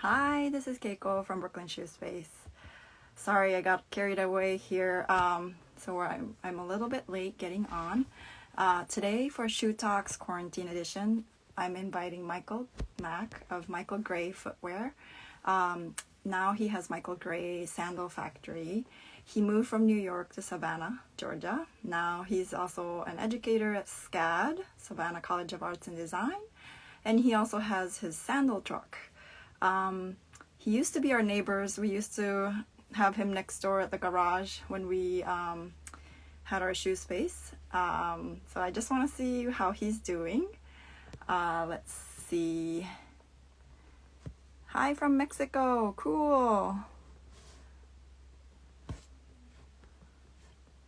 Hi, this is Keiko from Brooklyn Shoe Space. Sorry, I got carried away here, so I'm a little bit late getting on. Today for Shoe Talks Quarantine Edition, I'm inviting Michael Mack of Michael Gray Footwear. Now he has Michael Gray Sandal Factory. He moved from New York to Savannah, Georgia. Now he's also an educator at SCAD, Savannah College of Arts and Design, and he also has his sandal truck. He used to be our neighbors. We used to have him next door at the garage when we had our shoe space. So I just want to see how he's doing. Let's see. Hi from Mexico. Cool.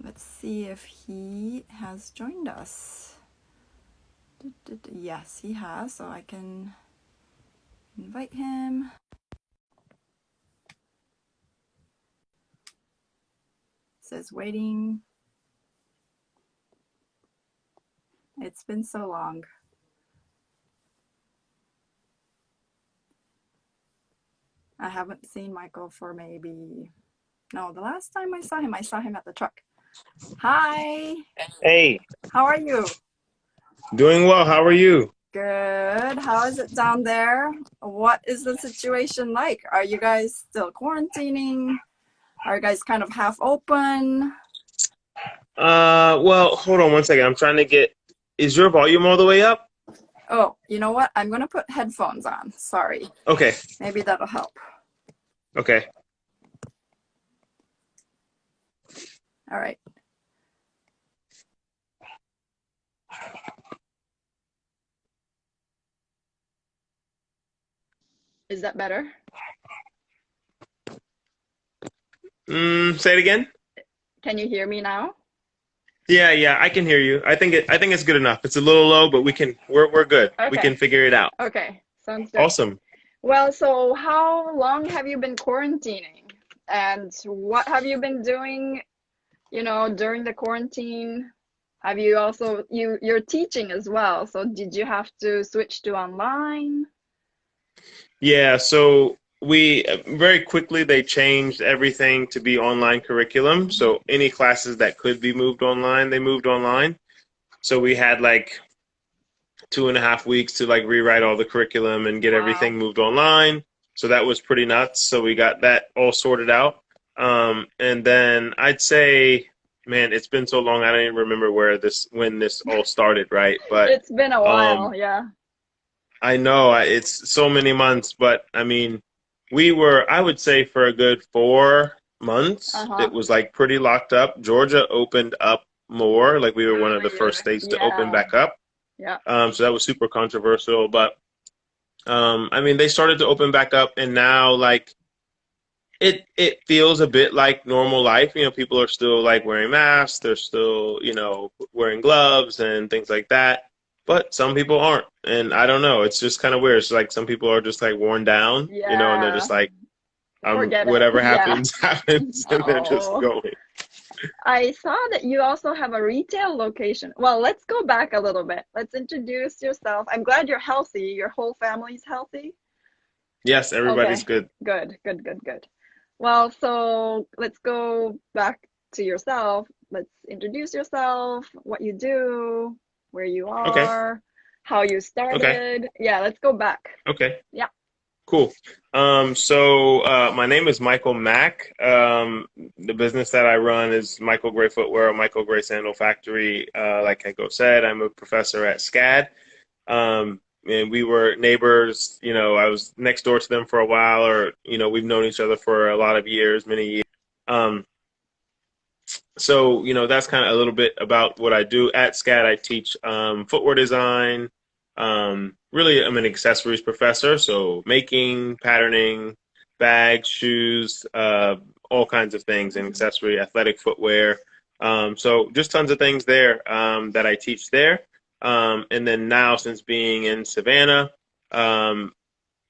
Let's see if he has joined us. Yes, he has, so I can invite him. Says waiting. It's been so long. I haven't seen Michael for the last time I saw him at the truck. Hi. Hey, How are you? doing well. How are you? Good. How is it down there? What is the situation like? Are you guys still quarantining? Are you guys kind of half open? Well, hold on one second. I'm trying to get, is your volume all the way up? Oh, you know what? I'm gonna put headphones on. Sorry. Okay, Maybe that'll help. okay. All right. Is that better? Say it again? Can you hear me now? Yeah, I can hear you. I think it's good enough. It's a little low, but we're good. We Okay. can figure it out. Okay. Sounds good. Awesome. Well, so how long have you been quarantining? And what have you been doing, during the quarantine? Have you also you're teaching as well, so did you have to switch to online? Yeah, so we very quickly they changed everything to be online curriculum. So any classes that could be moved online, they moved online. So we had like 2.5 weeks to like rewrite all the curriculum and get Wow. everything moved online. So that was pretty nuts. So we got that all sorted out. And then I'd say, man, it's been so long. I don't even remember when this all started, right? But It's been a while, um, yeah. I know it's so many months, but I mean, I would say for a good 4 months, Uh-huh. it was like pretty locked up. Georgia opened up more, like we were one of the first Earlier. states to open Yeah. back up. Yeah. So that was super controversial, but I mean, they started to open back up, and now like it feels a bit like normal life. You know, people are still like wearing masks, they're still wearing gloves and things like that. But some people aren't, and I don't know. It's just kind of weird. It's like some people are just like worn down, and they're Yeah. just like, Forget it. whatever Yeah. happens, happens, and they're just Oh. going. I saw that you also have a retail location. Well, let's go back a little bit. Let's introduce yourself. I'm glad you're healthy. Your whole family's healthy. Yes, everybody's Okay. good. Good, good, good, good. Well, so let's go back to yourself. Let's introduce yourself, what you do, where you Okay, are, how you okay, started. Yeah, let's go back. okay. Yeah. Cool. My name is Michael Mack. The business that I run is Michael Gray Footwear, or Michael Gray Sandal Factory. Like Keiko said, I'm a professor at SCAD. And we were neighbors. I was next door to them for a while, or we've known each other for a lot of years, many years. Um, that's kind of a little bit about what I do at SCAD. I teach footwear design. Really, I'm an accessories professor, so making, patterning, bags, shoes, all kinds of things, and accessory, athletic footwear. So just tons of things there that I teach there. And then now, since being in Savannah, um,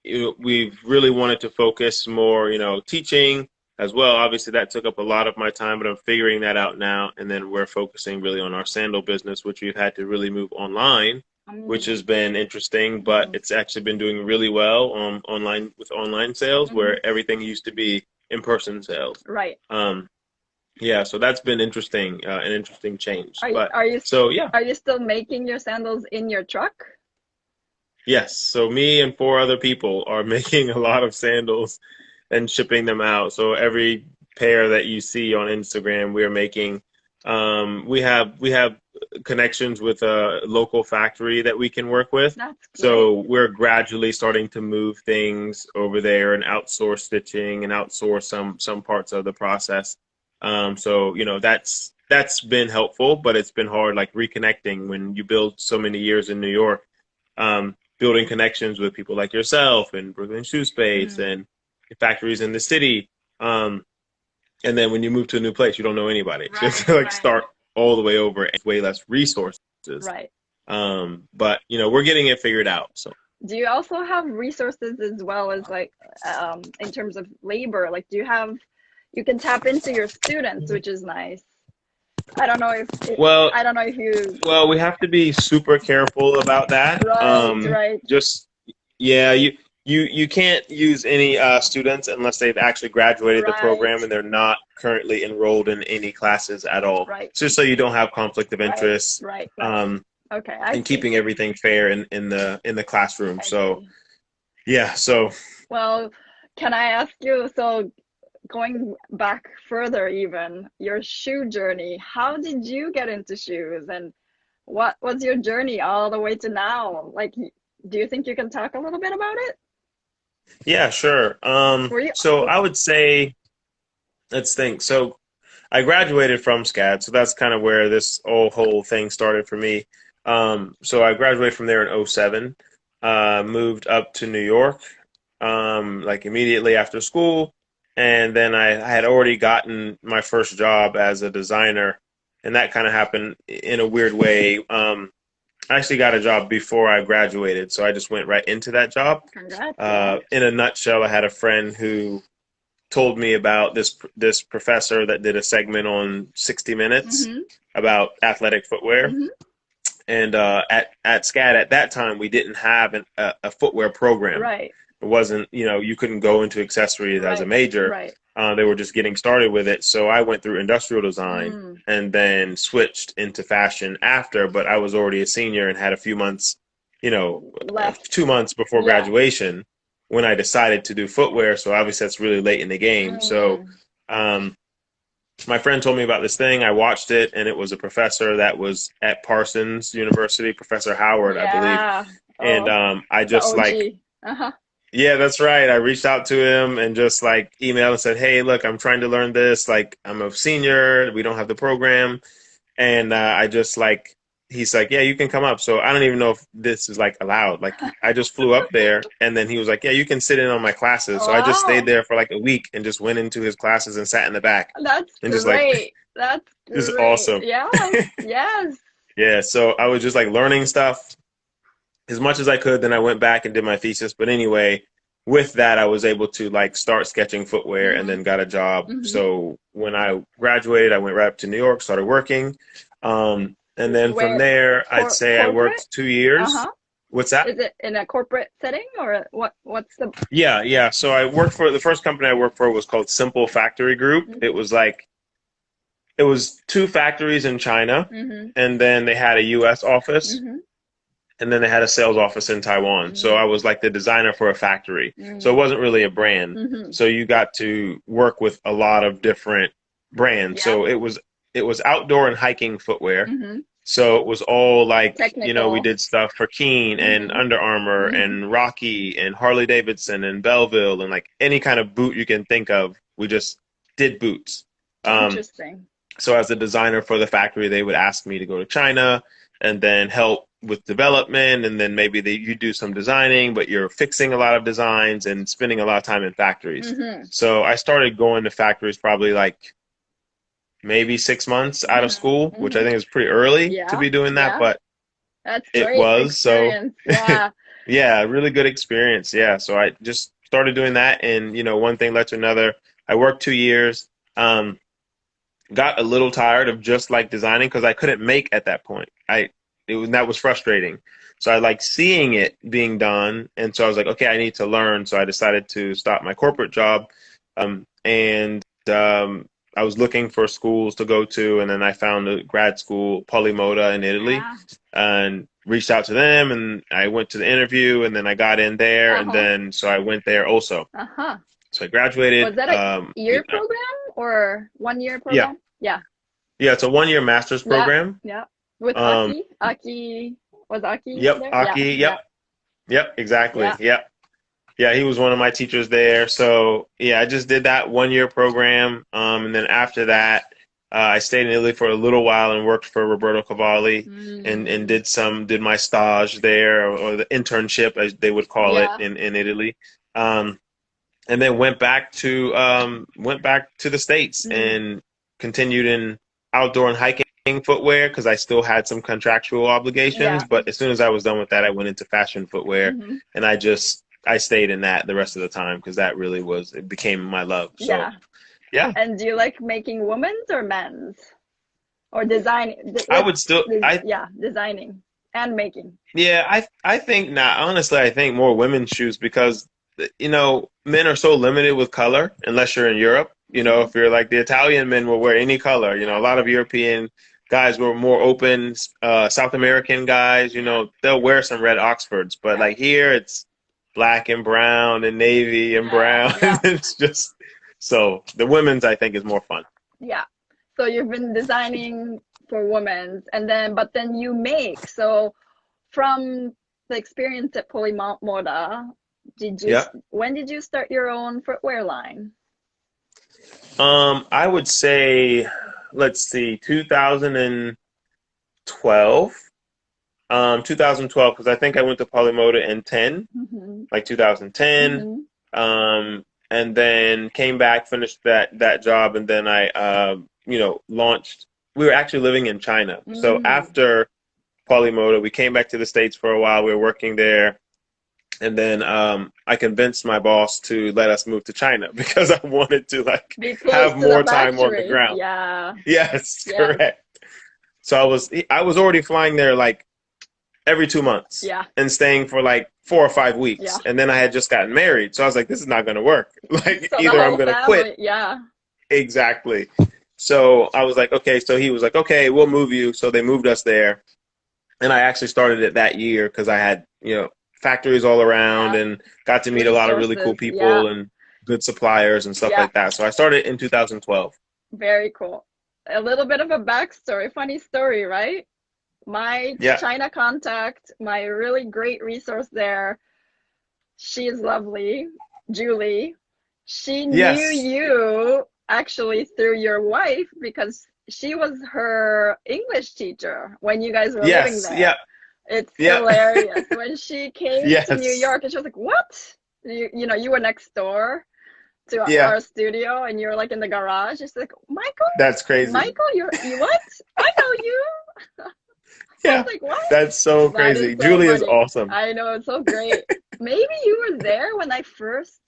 we've really wanted to focus more, teaching as well. Obviously, that took up a lot of my time, but I'm figuring that out now. And then we're focusing really on our sandal business, which we've had to really move online which Mm, has been interesting, but mm, it's actually been doing really well on online with online sales mhm. where everything used to be in-person sales. Right. Um, yeah, so that's been interesting, an interesting change. Are you But are you so yeah, are you still making your sandals in your truck? yes. So me and four other people are making a lot of sandals and shipping them out. So every pair that you see on Instagram, we are making. We have connections with a local factory that we can work with. That's great. So we're gradually starting to move things over there and outsource stitching and outsource some parts of the process. So that's been helpful, but it's been hard, like reconnecting when you build so many years in New York. Building connections with people like yourself and Brooklyn Shoe Space Mm, and factories in the city. Um, and then when you move to a new place, you don't know anybody. So you have right, to like right, start all the way over and way less resources. right. But we're getting it figured out. So Do you also have resources as well as like in terms of labor? Like do you have you can tap into your students, which is nice. I don't know if well, I don't know if you we have to be super careful about that. right, right, Just yeah, you can't use any students unless they've actually graduated the right, program and they're not currently enrolled in any classes at all. right, It's just so you don't have conflict of right, interest, right, right. um, Okay, I and see. keeping everything fair in the classroom. I So see. yeah, so Well, can I ask you, so going back further even, your shoe journey, how did you get into shoes and what was your journey all the way to now? Like, do you think you can talk a little bit about it? yeah, sure. Were you, So I would say let's think. So I graduated from SCAD, so that's kind of where this whole thing started for me. So I graduated from there in '07, moved up to New York, like immediately after school, and then I had already gotten my first job as a designer, and that kind of happened in a weird way. I actually got a job before I graduated, so I just went right into that job. congrats, yeah. In a nutshell, I had a friend who told me about this professor that did a segment on 60 Minutes Mm-hmm, about athletic footwear. mm-hmm. And at SCAD at that time, we didn't have a footwear program. Right, It wasn't, you couldn't go into accessories as a right, major. right. They were just getting started with it. So I went through industrial design Mm, and then switched into fashion after, but I was already a senior and had a few months, left, 2 months before yeah. graduation when I decided to do footwear. So obviously that's really late in the game. So Mm, um, my friend told me about this thing. I watched it, and it was a professor that was at Parsons University, Professor Howard, I believe. yeah. And Oh, I the just like, OG. Uh-huh. yeah, that's right. I reached out to him and just like emailed and said, hey, look, I'm trying to learn this. Like, I'm a senior. We don't have the program. And I just like, he's like, yeah, you can come up. So I don't even know if this is like allowed. Like, I just flew up there, and then he was like, yeah, you can sit in on my classes. So I just stayed Wow. there for like a week and just went into his classes and sat in the back That's and just like, great. That's this is great. awesome. Yes, yes. Yeah. So I was just like learning stuff as much as I could. Then I went back and did my thesis. But anyway, with that, I was able to like start sketching footwear and Mm-hmm, then got a job. mm-hmm. So when I graduated, I went right up to New York, started working. And then from Where there, I'd say I corporate? worked 2 years. Uh-huh. What's that? Is it in a corporate setting or what's the Yeah, yeah. So I worked for the first company I worked for was called Simple Factory Group. mm-hmm, It was two factories in China, mm-hmm, and then they had a U.S. office, mm-hmm, and then they had a sales office in Taiwan. So I was like the designer for a factory. So mm-hmm, it wasn't really a brand. mm-hmm. So you got to work with a lot of different brands. Yeah. So it was outdoor and hiking footwear. Mm-hmm. So it was all like, we Technical. did stuff for Keen and Mm-hmm, Under Armour mm-hmm. and Rocky and Harley Davidson and Belleville and like any kind of boot you can think of. We just did boots. Um, Interesting. so as a designer for the factory, they would ask me to go to China and then help with development. And then maybe you do some designing, but you're fixing a lot of designs and spending a lot of time in factories. Mm-hmm, So I started going to factories probably like maybe 6 months out of school, mm-hmm, which I mm-hmm. think is pretty early to Yeah, be doing that, yeah. but That's it great was. So experience. Yeah. yeah, really good experience. Yeah. So I just started doing that, and one thing led to another. I worked 2 years. Got a little tired of just like designing because I couldn't make at that point. That was frustrating. So I like seeing it being done. And so I was like, okay, I need to learn. So I decided to stop my corporate job. And I was looking for schools to go to. And then I found a grad school, Poly Moda in Italy, Yeah. and reached out to them. And I went to the interview, and then I got in there. And then so I went there also. Uh-huh. So I graduated. Was that a year program or 1 year Yeah. program? Yeah. Yeah, it's a 1 year master's program. Yeah. With Um, Aki. Aki was Aki Yep, there? Aki. Yeah. Yep, exactly. Yeah. Yep. Yeah, he was one of my teachers there. So yeah, I just did that 1 year program. And then after that, I stayed in Italy for a little while and worked for Roberto Cavalli and did my stage there, or the internship as they would call it Yeah. in Italy. And then went back to the States and continued in outdoor and hiking footwear because I still had some contractual obligations. Yeah. But as soon as I was done with that, I went into fashion footwear, and I stayed in that the rest of the time because that really it became my love. So Yeah. yeah, And do you like making women's or men's? Or designing? I would still Yeah, designing and making. yeah, I think not. Honestly, I think more women's shoes because men are so limited with color unless you're in Europe. If you're like the Italian men will wear any color. A lot of European guys were more open. South American guys, they'll wear some red Oxfords, but like here it's black and brown and navy and brown. Yeah. It's just so the women's I think is more fun. Yeah. So you've been designing for women's but then you make. So from the experience at Poly Moda, when did you start your own footwear line? I would say, let's see, 2012. 2012, because I think I went to Poly Moda in 10, like 2010. And then came back, finished that job, and then I, launched. We were actually living in China. So after Poly Moda, we came back to the States for a while. We were working there. And then I convinced my boss to let us move to China because I wanted to have more time on the ground. Yeah. Yes, correct. So I was already flying there like every 2 months. Yeah. And staying for like 4 or 5 weeks. Yeah. And then I had just gotten married. So I was like, this is not going to work. Like So either I'm going to quit. Yeah. Exactly. So I was like, okay. So he was like, okay, we'll move you. So they moved us there. And I actually started it that year because I had, factories all around and got to meet a lot of really cool people and good suppliers and stuff like that. So I started in 2012. Very cool. A little bit of a backstory, funny story, right? My China contact, my really great resource there, she is lovely, Julie. She knew you actually through your wife because she was her English teacher when you guys were living there. Yeah. It's hilarious. When she came to New York, and she was like, what? You were next door to our studio, and you're like in the garage. She's like, Michael? That's crazy. Michael, you what? I know you. I was like, what? That's so crazy. Julie is awesome. I know, it's so great. Maybe you were there when I first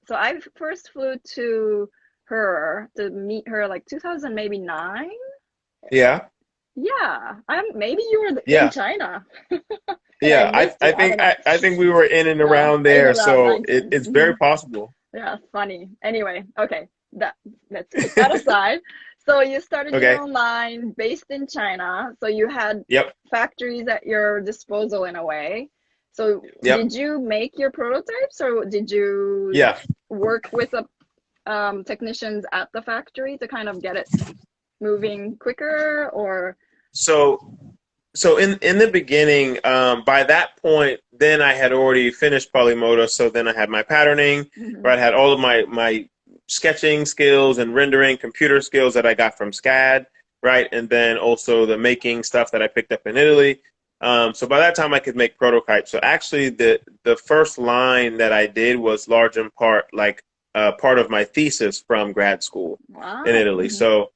flew to her to meet her like 2000, maybe 9. Yeah. Yeah, maybe you were in China. I think we were in and around there, so it's very possible. Yeah, funny. Anyway, okay, let's take that aside. So you started your own line based in China. So you had factories at your disposal in a way. So did you make your prototypes, or did you work with technicians at the factory to kind of get it moving quicker? Or so in the beginning, by that point, then I had already finished Poly Moda. So then I had my patterning, where I had all of my sketching skills and rendering computer skills that I got from SCAD, right? And then also the making stuff that I picked up in Italy. So by that time I could make prototypes. So actually the first line that I did was large in part like part of my thesis from grad school in Italy. So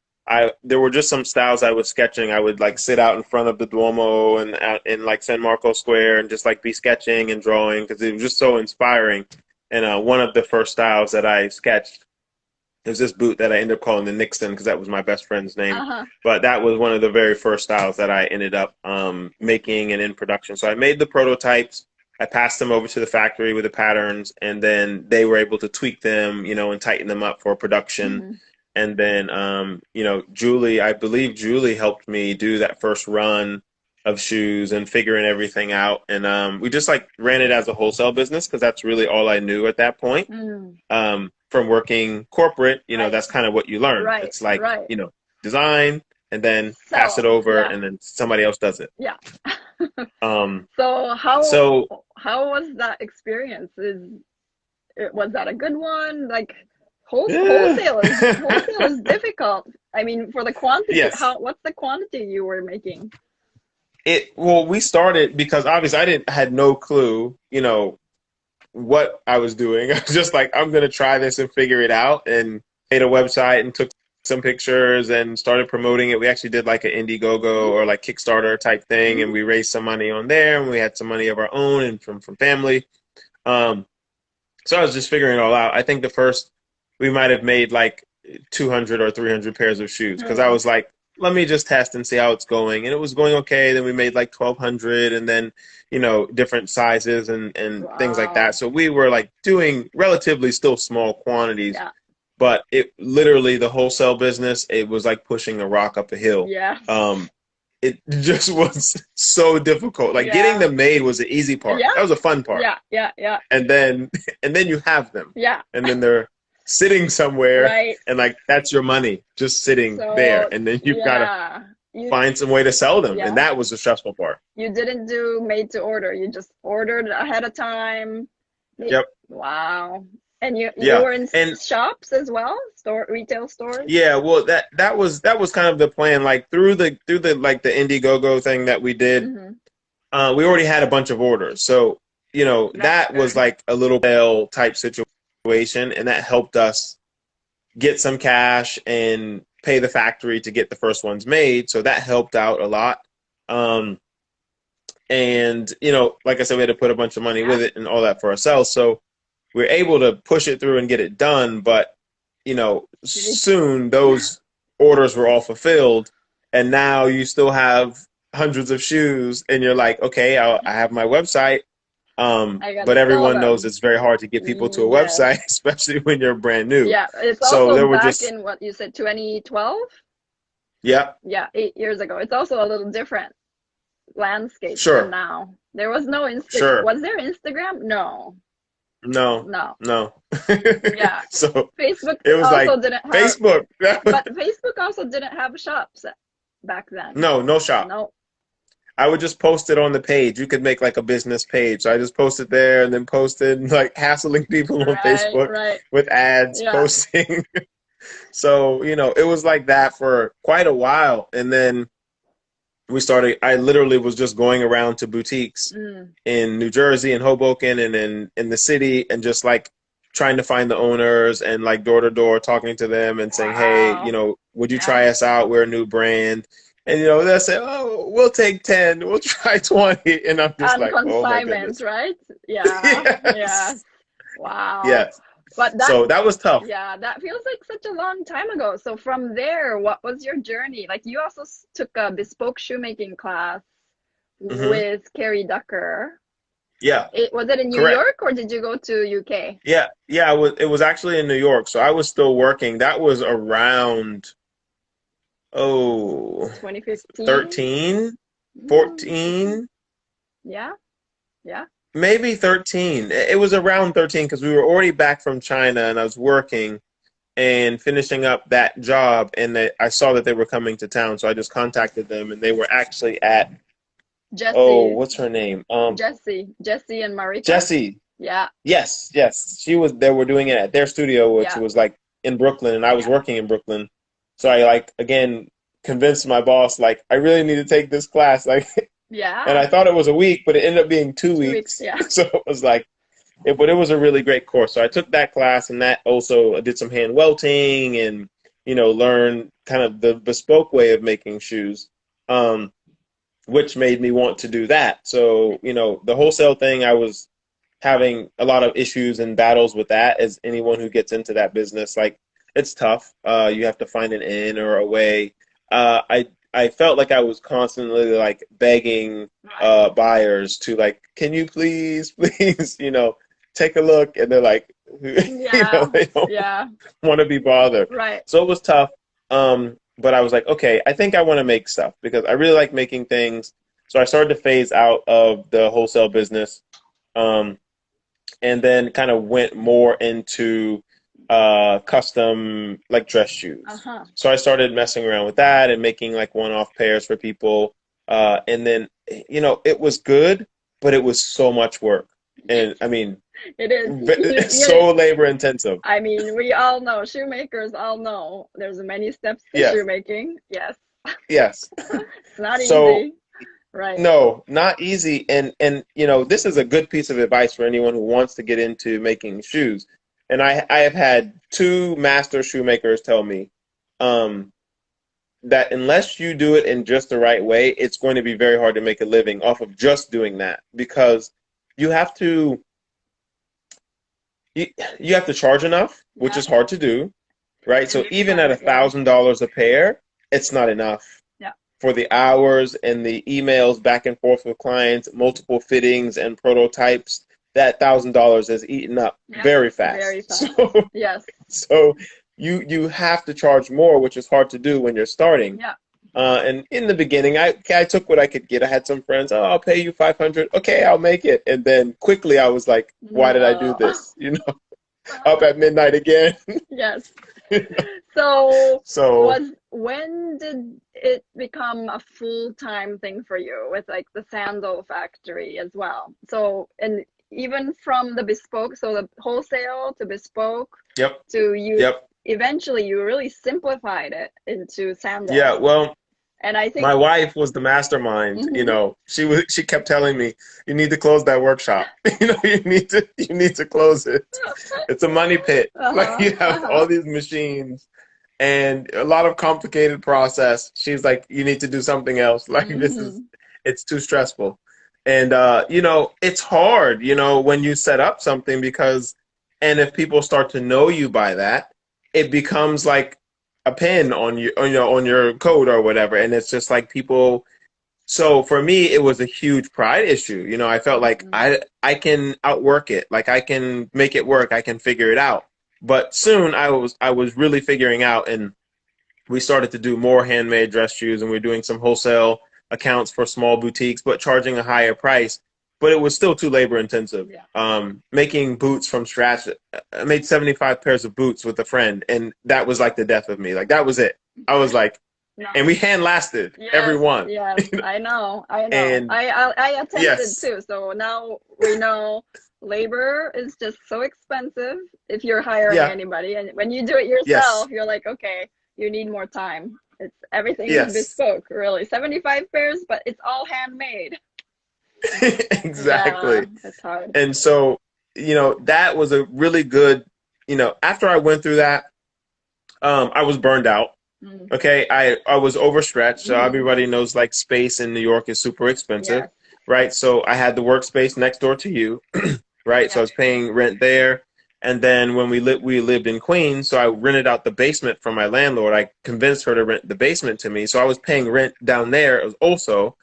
there were just some styles I was sketching. I would like sit out in front of the Duomo and out in like San Marco Square and just like be sketching and drawing because it was just so inspiring. And one of the first styles that I sketched There's this boot that I ended up calling the Nixon because that was my best friend's name. Uh-huh. But that was one of the very first styles that I ended up making and in production. So I made the prototypes. I passed them over to the factory with the patterns, and then they were able to tweak them, and tighten them up for production. Mm-hmm. And then, I believe Julie helped me do that first run of shoes and figuring everything out. And we just like ran it as a wholesale business because that's really all I knew at that point. From working corporate, that's kind of what you learn. Right. It's like, design and then pass it over and then somebody else does it. Yeah. So how was that experience? Was that a good one? Like wholesale is difficult. I mean, for the quantity, yes. What's the quantity you were making? We started because obviously I had no clue, what I was doing. I was just like, I'm going to try this and figure it out, and made a website and took some pictures and started promoting it. We actually did like an Indiegogo or like Kickstarter type thing, and we raised some money on there, and we had some money of our own and from family. So I was just figuring it all out. I think we might have made like 200 or 300 pairs of shoes because I was like, let me just test and see how it's going. And it was going okay. Then we made like 1,200 and then, different sizes and things like that. So we were like doing relatively still small quantities, but it literally, the wholesale business, it was like pushing a rock up a hill. Yeah. It just was so difficult. Like getting them made was the easy part. Yeah. That was a fun part. Yeah. And then you have them. Yeah. And then they're sitting somewhere, right. And like that's your money just sitting there, and then you've got to find some way to sell them, and that was the stressful part. You didn't do made to order; you just ordered ahead of time. Yep. Wow. And you were in shops as well, retail stores. Yeah, well, that was kind of the plan. Like through the like the Indiegogo thing that we did, we already had a bunch of orders, so that was like a little bail type situation. And that helped us get some cash and pay the factory to get the first ones made. So that helped out a lot. And, like I said, we had to put a bunch of money with it and all that for ourselves. So we were able to push it through and get it done. But, soon those orders were all fulfilled. And now you still have hundreds of shoes and you're like, okay, I have my website. But everyone knows it's very hard to get people to a website, especially when you're brand new. Yeah, it's also back in what you said, 2012? Yeah. Yeah, 8 years ago. It's also a little different landscape than now. There was no Instagram. Sure. Was there Instagram? No. Yeah. So Facebook it was also like didn't have Facebook. But Facebook also didn't have shops back then. No shop. No. I would just post it on the page. You could make like a business page. So I just posted there and then posted, like hassling people on Facebook with ads, posting. So, it was like that for quite a while. And then I literally was just going around to boutiques in New Jersey and Hoboken and in the city and just like trying to find the owners and like door to door talking to them and saying, hey, would you try us out? We're a new brand. And, they'll say, oh, we'll take 10, we'll try 20. And I'm just like, oh my goodness. Right? Yeah. Yes. Wow. Yes. So that was tough. Yeah, that feels like such a long time ago. So from there, what was your journey? Like you also took a bespoke shoemaking class with Carrie Ducker. Yeah. Was it in New York or did you go to UK? Yeah. It was actually in New York. So I was still working. That was around 2015, 13, 14. Yeah. Maybe 13. It was around 13 because we were already back from China and I was working and finishing up that job. And I saw that they were coming to town. So I just contacted them and they were actually at Jessie. Oh, what's her name? Jessie and Marika. Jessie. Yeah. Yes. They were doing it at their studio, which was like in Brooklyn, and I was working in Brooklyn. So I again convinced my boss, I really need to take this class. And I thought it was a week, but it ended up being 2 weeks. Yeah. So it was but it was a really great course. So I took that class, and that also did some hand welting and, learn kind of the bespoke way of making shoes, which made me want to do that. So, the wholesale thing, I was having a lot of issues and battles with that, as anyone who gets into that business. it's tough. You have to find an in or a way. I felt like I was constantly like begging buyers to like, can you please, please, take a look, and they're like, they don't want to be bothered. Right. So it was tough. But I was like, okay, I think I want to make stuff because I really like making things. So I started to phase out of the wholesale business, and then kind of went more into custom like dress shoes. So I started messing around with that and making like one-off pairs for people. And then, it was good, but it was so much work. And I mean, it is. It's so labor intensive. I mean, we all know, shoemakers all know there's many steps to shoemaking. Yes. Yes. It's not easy. Right. No, not easy. And this is a good piece of advice for anyone who wants to get into making shoes. And I have had 2 master shoemakers tell me that unless you do it in just the right way, it's going to be very hard to make a living off of just doing that, because you have to charge enough, which is hard to do, right? So even at $1,000 a pair, it's not enough for the hours and the emails back and forth with clients, multiple fittings and prototypes. That $1,000 is eaten up very fast. Very fast. So you have to charge more, which is hard to do when you're starting. Yeah. And in the beginning, I took what I could get. I had some friends, I'll pay you $500. Okay, I'll make it. And then quickly I was like, why did I do this? Up at midnight again. Yes. So when did it become a full-time thing for you with like the Sandal Factory as well? So, and even from the bespoke, so the wholesale to bespoke, to you, eventually you really simplified it into sandals. Yeah, well, and I think my wife was the mastermind. She kept telling me, you need to close that workshop. you need to close it. It's a money pit. Like you have all these machines and a lot of complicated process. She's like, you need to do something else. Like it's too stressful. And it's hard, when you set up something, and if people start to know you by that, it becomes like a pin on your coat or whatever. And it's just like people. So for me, it was a huge pride issue. I felt like I can outwork it. Like I can make it work. I can figure it out. But soon I was really figuring out, and we started to do more handmade dress shoes, and we're doing some wholesale accounts for small boutiques, but charging a higher price. But it was still too labor intensive. Making boots from scratch. I made 75 pairs of boots with a friend, and that was like the death of me. Like that was it. I was like, and we hand lasted every one. Yes, I know. And I attended too. So now we know labor is just so expensive if you're hiring anybody. And when you do it yourself, you're like, okay, you need more time. It's everything is bespoke, really. 75 pairs, but it's all handmade. Exactly. Yeah, it's hard. And so, that was a really good, after I went through that, I was burned out. Okay. I was overstretched. So everybody knows like space in New York is super expensive, right? So I had the workspace next door to you, right? So I was paying rent there. And then when we lived in Queens, so I rented out the basement from my landlord. I convinced her to rent the basement to me. So I was paying rent down there. It was also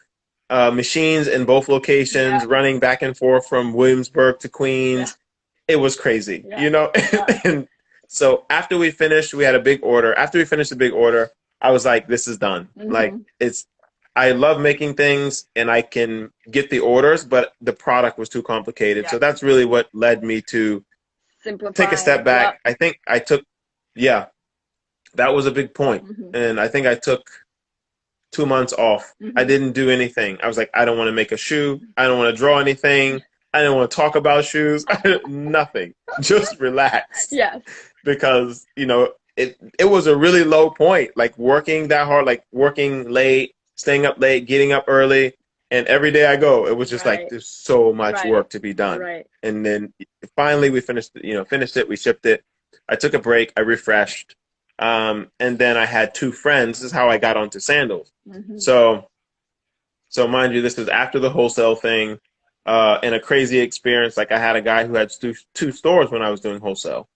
machines in both locations, running back and forth from Williamsburg to Queens. It was crazy, And so after we finished, we had a big order. After we finished the big order, I was like, this is done. Like I love making things and I can get the orders, but the product was too complicated. So that's really what led me to take a step back. I think I took, that was a big point. And I think I took 2 months off. I didn't do anything. I was like, I don't want to make a shoe. I don't want to draw anything. I don't want to talk about shoes. Nothing. Just relax. Yes. Because, it was a really low point, like working that hard, like working late, staying up late, getting up early. And every day I go, it was just like, there's so much work to be done. And then finally we finished it. We shipped it. I took a break. I refreshed. And then I had 2 friends. This is how I got onto sandals. So mind you, this is after the wholesale thing, and a crazy experience. Like I had a guy who had 2 stores when I was doing wholesale.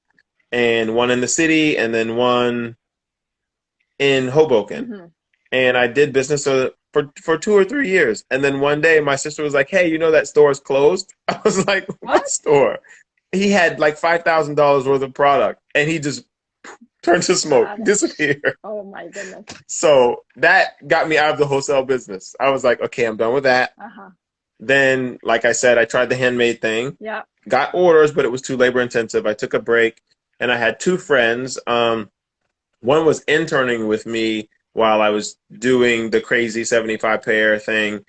and one in the city, and then one in Hoboken. Mm-hmm. And I did business for 2 or 3 years. And then one day my sister was like, hey, you know that store is closed? I was like, what store? He had like $5,000 worth of product, and he just turned to smoke, disappeared. Oh my goodness. So that got me out of the wholesale business. I was like, okay, I'm done with that. Then, like I said, I tried the handmade thing. Yeah. Got orders, but it was too labor intensive. I took a break, and I had two friends. One was interning with me while I was doing the crazy 75 pair thing.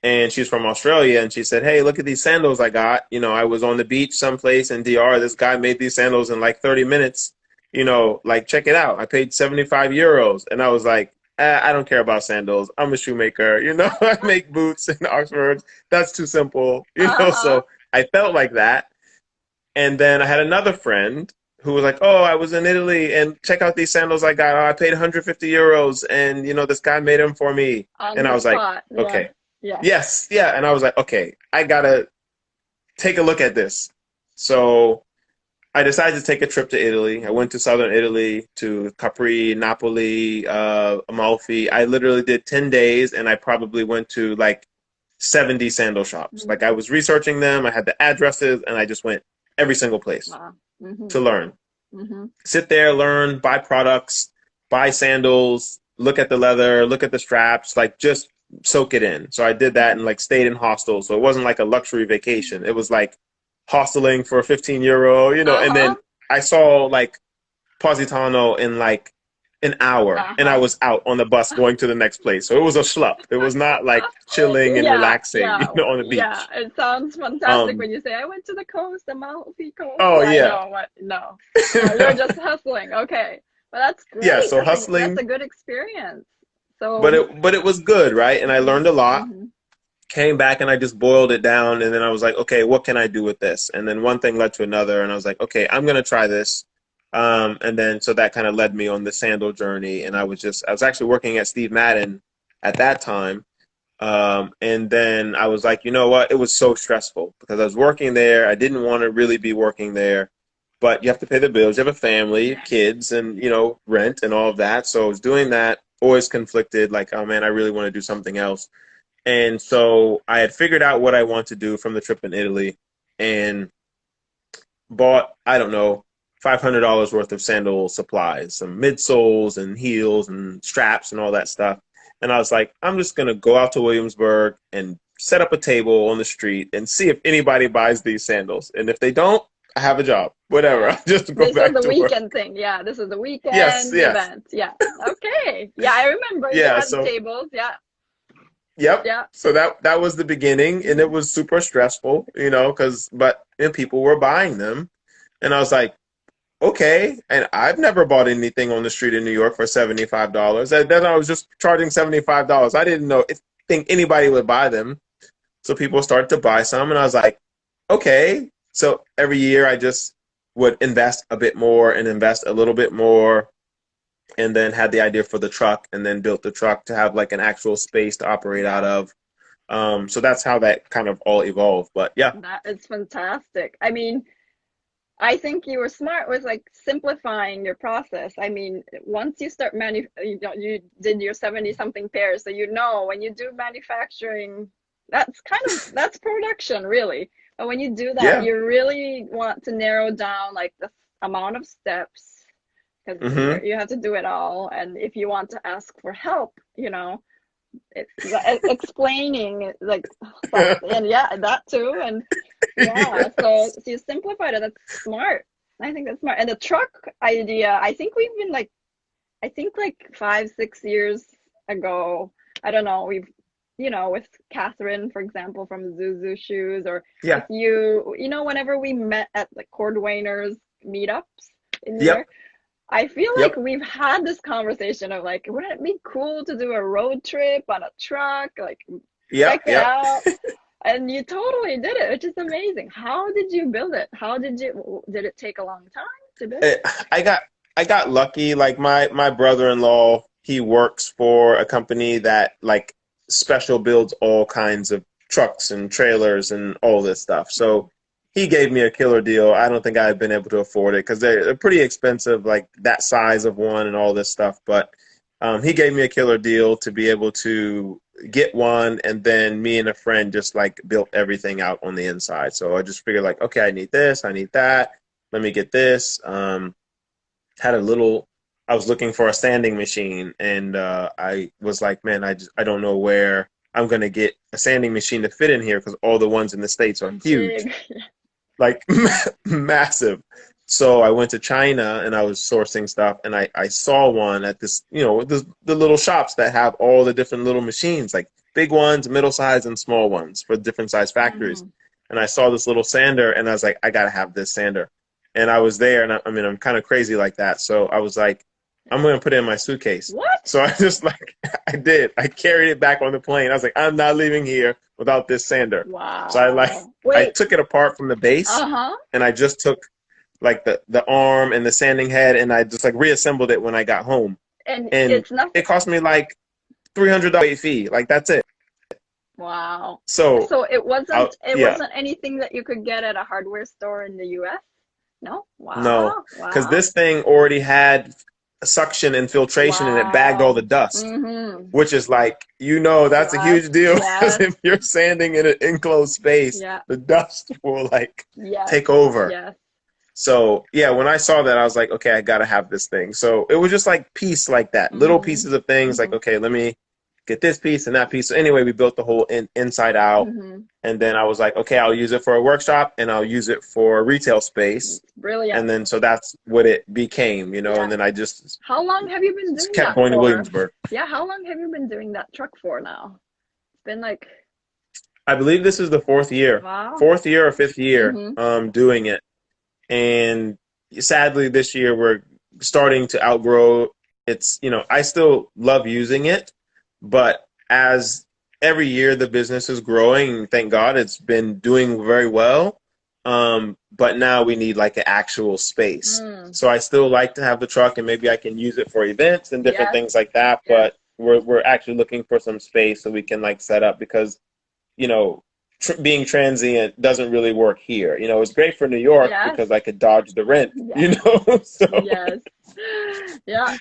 And she's from Australia, and she said, hey, look at these sandals I got. You know, I was on the beach someplace in DR. This guy made these sandals in like 30 minutes. You know, like, check it out. I paid 75 euros. And I was like, I don't care about sandals. I'm a shoemaker. You know, I make boots in Oxford. That's too simple. You know, so I felt like that. And then I had another friend who was like, oh, I was in Italy, and check out these sandals I got. Oh, I paid 150 euros, and, you know, this guy made them for me. And I was like, okay. Yeah. Yes. Yeah. And I was like, okay, I got to take a look at this. So I decided to take a trip to Italy. I went to southern Italy, to Capri, Napoli, Amalfi. I literally did 10 days, and I probably went to like 70 sandal shops. Mm-hmm. Like, I was researching them. I had the addresses, and I just went every single place to learn. Sit there, learn, buy products, buy sandals, look at the leather, look at the straps, like, just soak it in. So I did that and like stayed in hostels. So it wasn't like a luxury vacation. It was like hosteling for 15 euro, you know, and then I saw like Positano in like an hour, and I was out on the bus going to the next place. So it was a schlup. It was not like chilling and relaxing, you know, on the beach. Yeah, it sounds fantastic when you say, I went to the coast, the Amalfi Coast. Oh, yeah. No, you're just hustling. Okay. Well, that's great. Yeah, so hustling. That's a good experience. So, but it was good, right? And I learned a lot. Came back and I just boiled it down, and then I was like, okay, what can I do with this? And then one thing led to another, and I was like, okay, I'm gonna try this. And then so that kind of led me on the sandal journey. And I was actually working at Steve Madden at that time. And then I was like, you know what? It was so stressful because I was working there. I didn't want to really be working there, but you have to pay the bills. You have a family, kids, and, you know, rent and all of that. So I was doing that, always conflicted, like, oh man, I really want to do something else. And so I had figured out what I want to do from the trip in Italy, and bought, I don't know, $500 worth of sandal supplies, some midsoles and heels and straps and all that stuff. And I was like, I'm just going to go out to Williamsburg and set up a table on the street and see if anybody buys these sandals. And if they don't, I have a job, whatever. I'll just go back to work. This is the weekend thing. Yeah, this is the weekend event. Yeah. Okay. Yeah, I remember you had tables. Yeah. Yep. Yeah. So that was the beginning, and it was super stressful, you know, but people were buying them, and I was like, okay. And I've never bought anything on the street in New York for $75. Then I was just charging $75. I didn't think anybody would buy them. So people started to buy some, and I was like, okay. So every year I just would invest a bit more and invest a little bit more, and then had the idea for the truck, and then built the truck to have like an actual space to operate out of. So that's how that kind of all evolved. But yeah. That is fantastic. I mean, I think you were smart with like simplifying your process. I mean, once you start you did your 70 something pairs. So, you know, when you do manufacturing, that's production really. But when you do that, you really want to narrow down like the amount of steps, because you have to do it all. And if you want to ask for help, you know, it's explaining like stuff, and that too. And so you simplified it. That's smart. I think that's smart. And the truck idea, I think we've been like 5-6 years ago, I don't know, we've, you know, with Catherine, for example, from Zuzu Shoes, or with you know, whenever we met at like Cordwainer's meetups in there, I feel like we've had this conversation of like, wouldn't it be cool to do a road trip on a truck? Like, check it out. And you totally did it, which is amazing. How did you build it? Did it take a long time to build it? I got lucky. Like my brother-in-law, he works for a company that like special builds all kinds of trucks and trailers and all this stuff. So he gave me a killer deal. I don't think I've been able to afford it because they're pretty expensive, like that size of one and all this stuff. But he gave me a killer deal to be able to get one, and then me and a friend just like built everything out on the inside. So I just figured like, okay, I need this, I need that. Let me get this. Had a little. I was looking for a sanding machine, and I was like, man, I don't know where I'm gonna get a sanding machine to fit in here because all the ones in the States are huge, like massive. So I went to China and I was sourcing stuff, and I saw one at this, you know, the little shops that have all the different little machines, like big ones, middle size, and small ones for different size factories. And I saw this little sander, and I was like, I gotta have this sander. And I was there, and I mean, I'm kind of crazy like that. So I was like, I'm going to put it in my suitcase. What? So I just like, I did. I carried it back on the plane. I was like, I'm not leaving here without this sander. Wow. So I took it apart from the base, and I just took like the arm and the sanding head, and I just like reassembled it when I got home. And it's nothing. It cost me like $300 fee. Like, that's it. Wow. So it wasn't anything that you could get at a hardware store in the US? No? Wow. No, because this thing already had suction and filtration, and it bagged all the dust, which is like, you know, that's a huge deal, because if you're sanding in an enclosed space, the dust will like take over. So yeah, when I saw that, I was like, okay, I gotta have this thing. So it was just like piece like that, little pieces of things, like, okay, let me get this piece and that piece. So anyway, we built the whole inside out, and then I was like, okay, I'll use it for a workshop, and I'll use it for retail space. Brilliant. And then so that's what it became, you know. And then I just how long have you been doing kept that going for? to Williamsburg. Yeah, how long have you been doing that truck for now? It's been like, I believe this is the 4th year. Wow. 4th year or 5th year doing it. And sadly this year we're starting to outgrow. It's, you know, I still love using it, but as every year the business is growing, thank God it's been doing very well. But now we need like an actual space. So I still like to have the truck, and maybe I can use it for events and different things like that. But we're actually looking for some space so we can like set up, because, you know, being transient doesn't really work here. You know, it's great for New York because I could dodge the rent, you know? So. Yeah,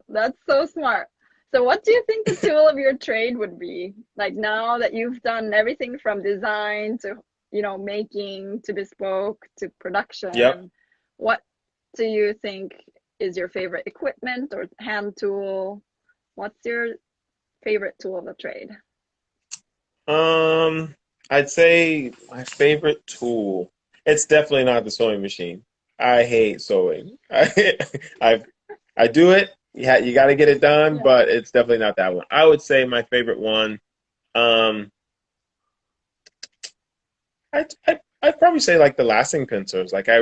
that's so smart. So what do you think the tool of your trade would be? Like, now that you've done everything from design to, you know, making to bespoke to production, what do you think is your favorite equipment or hand tool? What's your favorite tool of the trade? I'd say my favorite tool, it's definitely not the sewing machine. I hate sewing. I do it. You got to get it done, but it's definitely not that one. I would say my favorite one, I'd probably say like the lasting pincers. Like I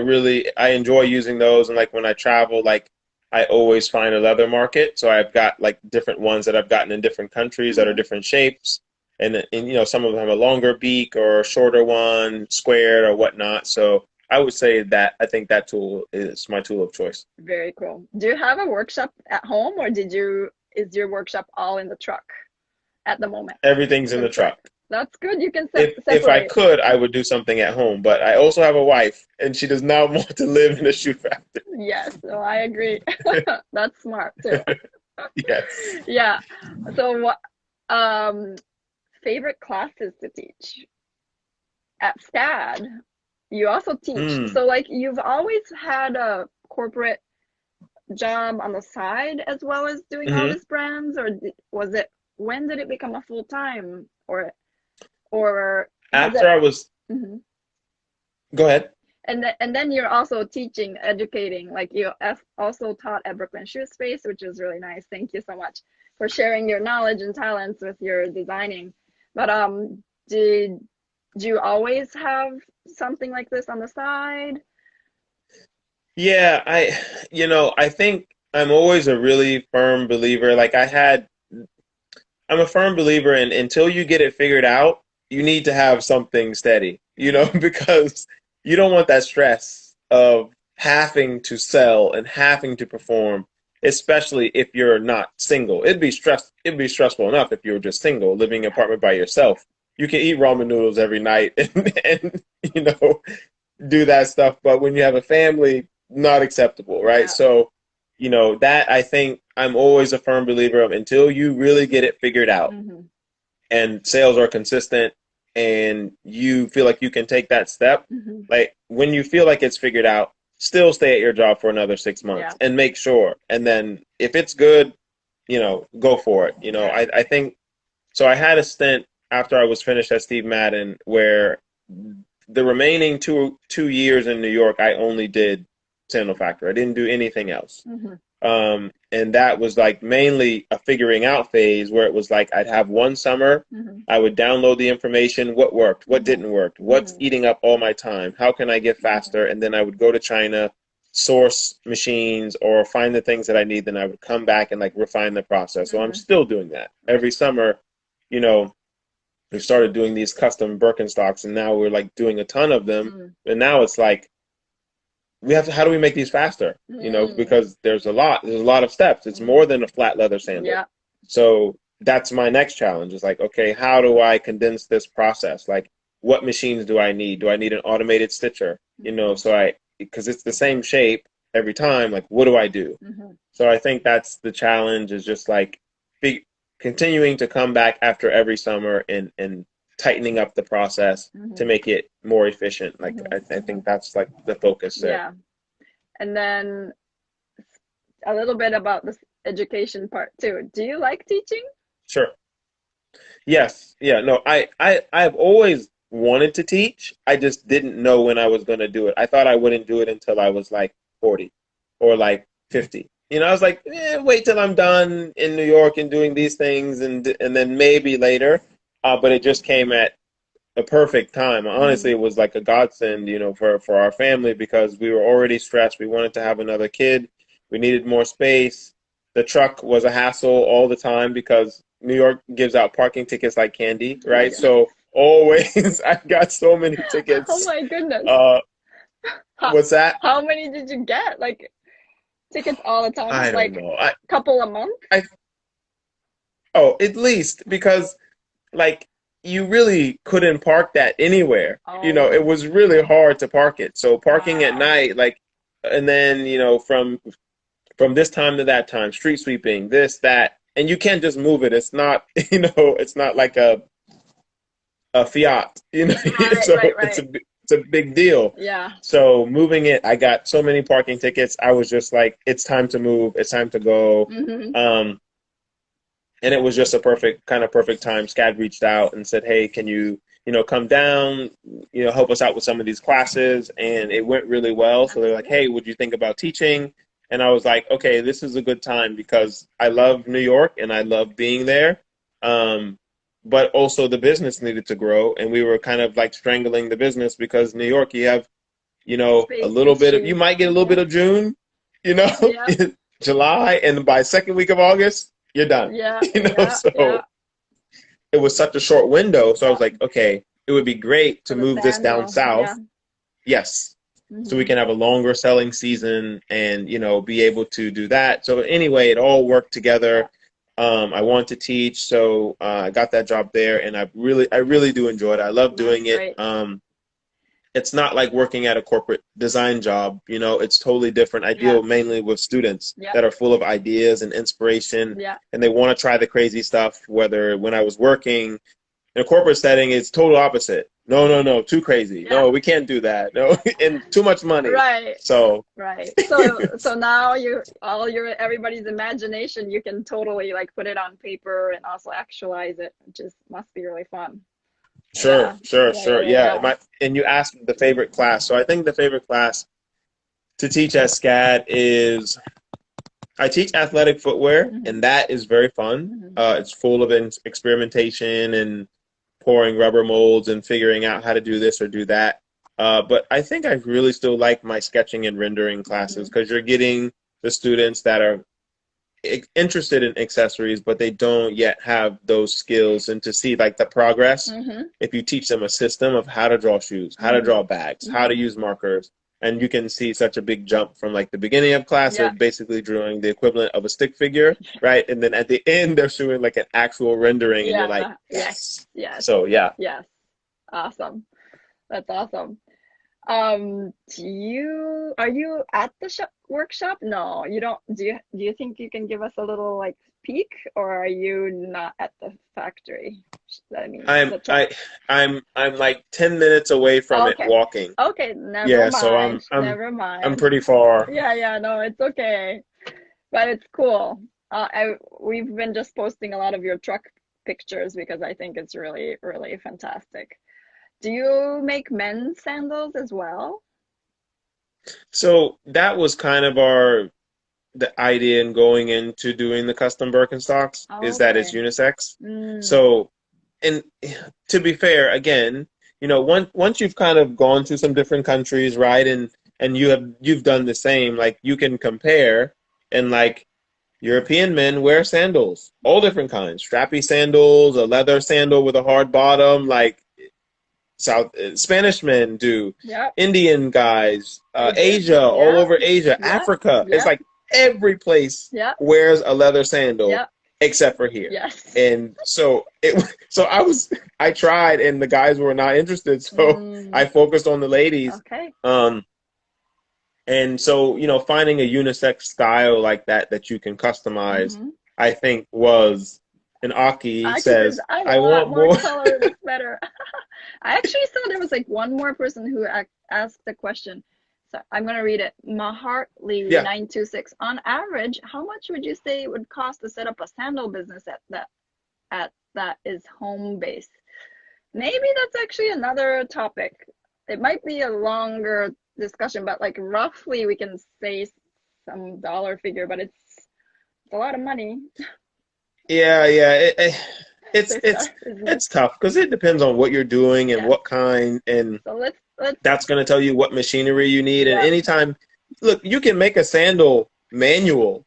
enjoy using those, and like when I travel, like I always find a leather market. So I've got like different ones that I've gotten in different countries that are different shapes, and you know, some of them have a longer beak or a shorter one, squared or whatnot. So I would say that I think that tool is my tool of choice. Very cool. Do you have a workshop at home, or is your workshop all in the truck at the moment? Everything's in the truck. That's good. You can separate. If I could, I would do something at home, but I also have a wife, and she does not want to live in a shoe factory. Yes, so I agree. That's smart too. Yes. Yeah. So what favorite classes to teach? At SCAD, you also teach. So like, you've always had a corporate job on the side as well as doing all these brands, or was it, when did it become a full-time, or after I was go ahead. And then you're also teaching, educating, like you also taught at Brooklyn Shoe Space, which is really nice. Thank you so much for sharing your knowledge and talents with your designing. But did you always have something like this on the side? Yeah, I think I'm always a really firm believer. Like I'm a firm believer in, until you get it figured out, you need to have something steady, you know, because you don't want that stress of having to sell and having to perform, especially if you're not single. It'd be stressful enough if you were just single, living in an apartment by yourself. You can eat ramen noodles every night and you know, do that stuff. But when you have a family, not acceptable, right? Yeah. So, that I think I'm always a firm believer of until you really get it figured out and sales are consistent and you feel like you can take that step, like when you feel like it's figured out, still stay at your job for another 6 months and make sure. And then if it's good, go for it. I think, so I had a stint after I was finished at Steve Madden where the remaining two years in New York, I only did Sandal Factory. I didn't do anything else. And that was like mainly a figuring out phase where it was like I'd have one summer, I would download the information, what worked, what didn't work, what's eating up all my time, how can I get faster, and then I would go to China, source machines or find the things that I need, then I would come back and like refine the process. So I'm still doing that. Every summer, we started doing these custom Birkenstocks and now we're like doing a ton of them. And now it's like, how do we make these faster? Because there's a lot of steps. It's more than a flat leather sandal. Yeah. So that's my next challenge is like, okay, how do I condense this process? Like what machines do I need? Do I need an automated stitcher? Because it's the same shape every time, like what do I do? So I think that's the challenge is just like continuing to come back after every summer and tightening up the process to make it more efficient. Like I think that's like the focus there. Yeah. And then a little bit about this education part too. Do you like teaching? Sure. Yes. Yeah. No, I've always wanted to teach. I just didn't know when I was going to do it. I thought I wouldn't do it until I was like 40 or like 50. I was like, wait till I'm done in New York and doing these things and then maybe later. But it just came at a perfect time. Honestly, it was like a godsend, for our family because we were already stressed. We wanted to have another kid. We needed more space. The truck was a hassle all the time because New York gives out parking tickets like candy, right? So always, I got so many tickets. Oh my goodness. What's that? How many did you get? Like tickets all the time? I don't know. Couple a month? At least because like you really couldn't park that anywhere. It was really hard to park it. So parking at night, like, and then, from this time to that time, street sweeping, this, that, and you can't just move it. It's not, it's not like a Fiat, so right. it's a big deal. Yeah. So moving it, I got so many parking tickets. I was just like, it's time to move. It's time to go. And it was just a perfect time. SCAD reached out and said, hey, can you, come down, help us out with some of these classes. And it went really well. So they're like, hey, would you think about teaching? And I was like, okay, this is a good time because I love New York and I love being there. But also the business needed to grow. And we were kind of like strangling the business because New York, you have, a little bit of, you might get a little bit of June, July. And by second week of August, you're done. It was such a short window. So I was like, okay, it would be great to move this down south. Yes. So we can have a longer selling season and, be able to do that. So anyway, it all worked together. I wanted to teach. So I got that job there and I really do enjoy it. I love doing it. It's not like working at a corporate design job, it's totally different. I deal mainly with students that are full of ideas and inspiration and they want to try the crazy stuff, whether when I was working in a corporate setting, it's total opposite. No, too crazy. No, we can't do that. No, and too much money. Right. So now everybody's imagination, you can totally like put it on paper and also actualize it, which must be really fun. Sure. Yeah. And you asked the favorite class. So I think the favorite class to teach at SCAD is I teach athletic footwear, and that is very fun. It's full of experimentation and pouring rubber molds and figuring out how to do this or do that. But I think I really still like my sketching and rendering classes because you're getting the students that are interested in accessories, but they don't yet have those skills, and to see like the progress, if you teach them a system of how to draw shoes, how to draw bags, how to use markers, and you can see such a big jump from like the beginning of class of basically drawing the equivalent of a stick figure, right? And then at the end, they're showing like an actual rendering and you're like, yes. So, yeah. Yes. Awesome. That's awesome. Are you at the workshop? No, you don't. Do you think you can give us a little like peek, or are you not at the factory? I mean, I'm the truck. I'm like 10 minutes away from it Okay. walking. Okay, never Yeah, so mind. I'm Never I'm mind. pretty far. Yeah, yeah, no, it's okay. But it's cool. We've been just posting a lot of your truck pictures because I think it's really, really fantastic. Do you make men's sandals as well? So that was kind of the idea in going into doing the custom Birkenstocks is that it's Okay. unisex. Mm, So, and to be fair, again, once you've kind of gone to some different countries, right, and you've done the same, like you can compare, and like European men wear sandals, all different kinds, strappy sandals, a leather sandal with a hard bottom, like South Spanish men do, yep, Indian guys, they do. Asia, all Yep, over Asia, yep, Africa. It's yep, like every place yep, wears a leather sandal yep. except for here. Yes. And so so I tried and the guys were not interested. So I Mm, focused on the ladies. okay. Um, and so, finding a unisex style like that you can customize, Mm-hmm. I think was, and Aki Aki says, says, I I want want more more. color. It's better. I actually saw there was like one more person who asked the question. So I'm going to read it. Mahartly Yeah. 926. On average, how much would you say it would cost to set up a sandal business at that is home based? Maybe that's actually another topic. It might be a longer discussion, but like roughly we can say some dollar figure, but it's a lot of money Yeah, yeah. It's to it's start a business. it's tough because it depends on what you're doing and Yes. what kind, and So let's that's going to tell you what machinery you need. And yeah. anytime, look, you can make a sandal manual,